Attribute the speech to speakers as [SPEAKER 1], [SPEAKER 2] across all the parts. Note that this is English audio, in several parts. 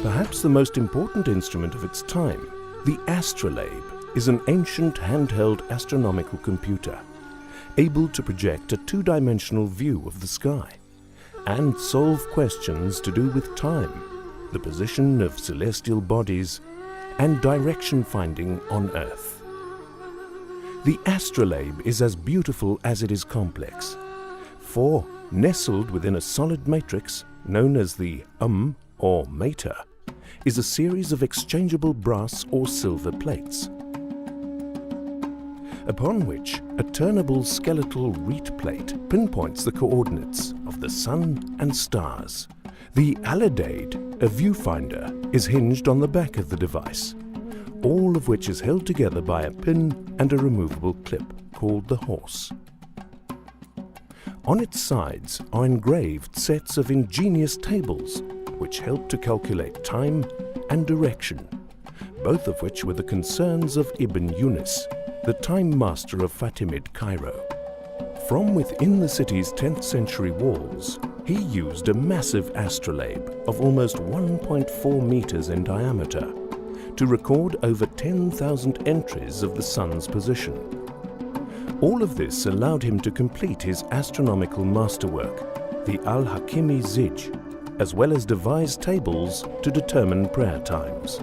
[SPEAKER 1] Perhaps the most important instrument of its time, the astrolabe is an ancient handheld astronomical computer, able to project a two-dimensional view of the sky and solve questions to do with time, the position of celestial bodies, and direction finding on Earth. The astrolabe is as beautiful as it is complex, for nestled within a solid matrix known as the or mater is a series of exchangeable brass or silver plates, upon which a turnable skeletal reed plate pinpoints the coordinates of the Sun and stars. The alidade, a viewfinder, is hinged on the back of the device, all of which is held together by a pin and a removable clip called the horse. On its sides are engraved sets of ingenious tables which help to calculate time and direction, both of which were the concerns of Ibn Yunus, the time master of Fatimid Cairo. From within the city's 10th century walls, he used a massive astrolabe of almost 1.4 meters in diameter to record over 10,000 entries of the sun's position. All of this allowed him to complete his astronomical masterwork, the Al-Hakimi Zij, as well as devise tables to determine prayer times.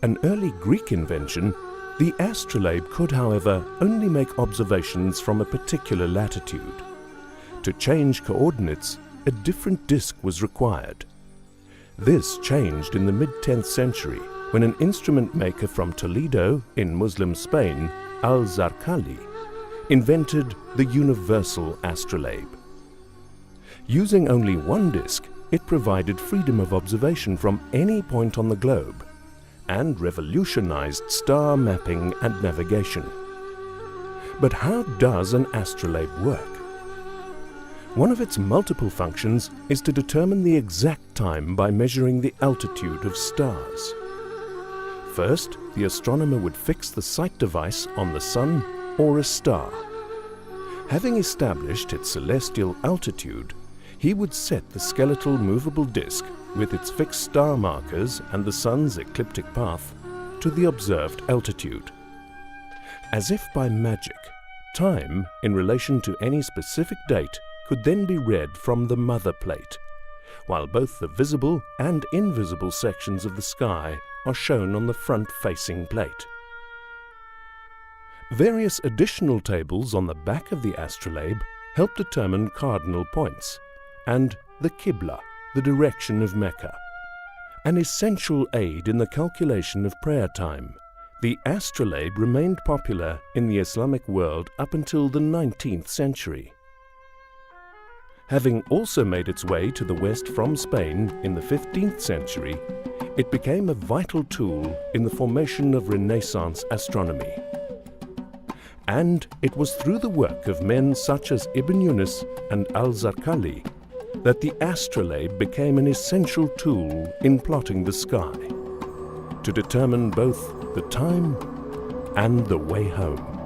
[SPEAKER 1] An early Greek invention, the astrolabe could, however, only make observations from a particular latitude. To change coordinates, a different disk was required. This changed in the mid-10th century when an instrument maker from Toledo in Muslim Spain, Al-Zarqali, invented the universal astrolabe. Using only one disk, it provided freedom of observation from any point on the globe and revolutionized star mapping and navigation. But how does an astrolabe work? One of its multiple functions is to determine the exact time by measuring the altitude of stars. First, the astronomer would fix the sight device on the Sun or a star. Having established its celestial altitude, he would set the skeletal movable disk with its fixed star markers and the Sun's ecliptic path to the observed altitude. As if by magic, time in relation to any specific date could then be read from the mother plate, while both the visible and invisible sections of the sky are shown on the front-facing plate. Various additional tables on the back of the astrolabe help determine cardinal points and the Qibla, the direction of Mecca. An essential aid in the calculation of prayer time, the astrolabe remained popular in the Islamic world up until the 19th century. Having also made its way to the West from Spain in the 15th century, it became a vital tool in the formation of Renaissance astronomy. And it was through the work of men such as Ibn Yunus and Al-Zarqali that the astrolabe became an essential tool in plotting the sky, to determine both the time and the way home.